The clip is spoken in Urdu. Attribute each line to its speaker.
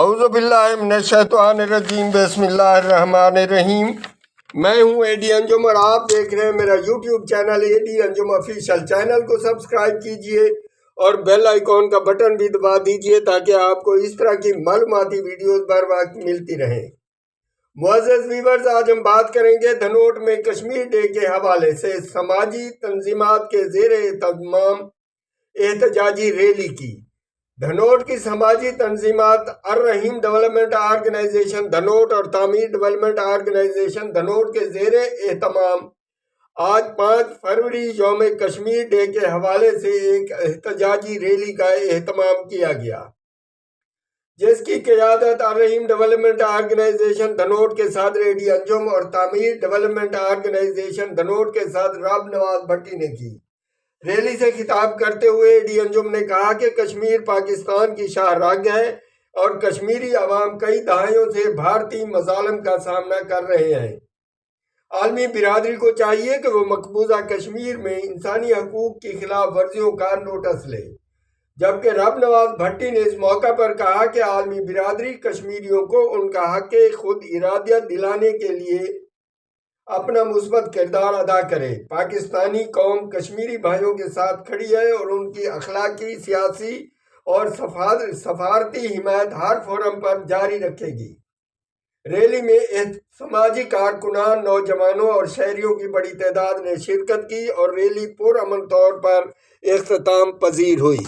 Speaker 1: اعوذ باللہ من الشیطان الرجیم، بسم اللہ الرحمن الرحیم۔ میں ہوں اے ڈی انجم اور آپ دیکھ رہے ہیں میرا یوٹیوب چینل اے ڈی انجم آفیشیل۔ چینل کو سبسکرائب کیجئے اور بیل آئیکن کا بٹن بھی دبا دیجئے تاکہ آپ کو اس طرح کی معلوماتی ویڈیوز بر وقت ملتی رہیں۔ معزز ویورز، آج ہم بات کریں گے دھنوٹ میں کشمیر ڈے کے حوالے سے سماجی تنظیمات کے زیر اہتمام احتجاجی ریلی کی۔ دھنوٹ کی سماجی تنظیمات الرحیم ڈیولپمنٹ آرگنائزیشن دھنوٹ اور تعمیر ڈیولپمنٹ آرگنائزیشن دھنوٹ کے زیر اہتمام آج 5 فروری یوم کشمیر ڈے کے حوالے سے ایک احتجاجی ریلی کا اہتمام کیا گیا، جس کی قیادت الرحیم ڈیولپمنٹ آرگنائزیشن دھنوٹ کے صدر اے ڈی انجم اور تعمیر ڈیولپمنٹ آرگنائزیشن دھنوٹ کے صدر رب نواز بھٹی نے کی۔ ریلی سے خطاب کرتے ہوئے اے ڈی انجم نے کہا کہ کشمیر پاکستان کی شاہ رگ ہے اور کشمیری عوام کئی دہائیوں سے بھارتی مظالم کا سامنا کر رہے ہیں۔ عالمی برادری کو چاہیے کہ وہ مقبوضہ کشمیر میں انسانی حقوق کی خلاف ورزیوں کا نوٹس لے، جبکہ رب نواز بھٹی نے اس موقع پر کہا کہ عالمی برادری کشمیریوں کو ان کا حق خود ارادیت دلانے کے لیے اپنا مثبت کردار ادا کرے۔ پاکستانی قوم کشمیری بھائیوں کے ساتھ کھڑی ہے اور ان کی اخلاقی، سیاسی اور سفارتی حمایت ہر فورم پر جاری رکھے گی۔ ریلی میں سماجی کارکنان، نوجوانوں اور شہریوں کی بڑی تعداد نے شرکت کی اور ریلی پرامن طور پر اختتام پذیر ہوئی۔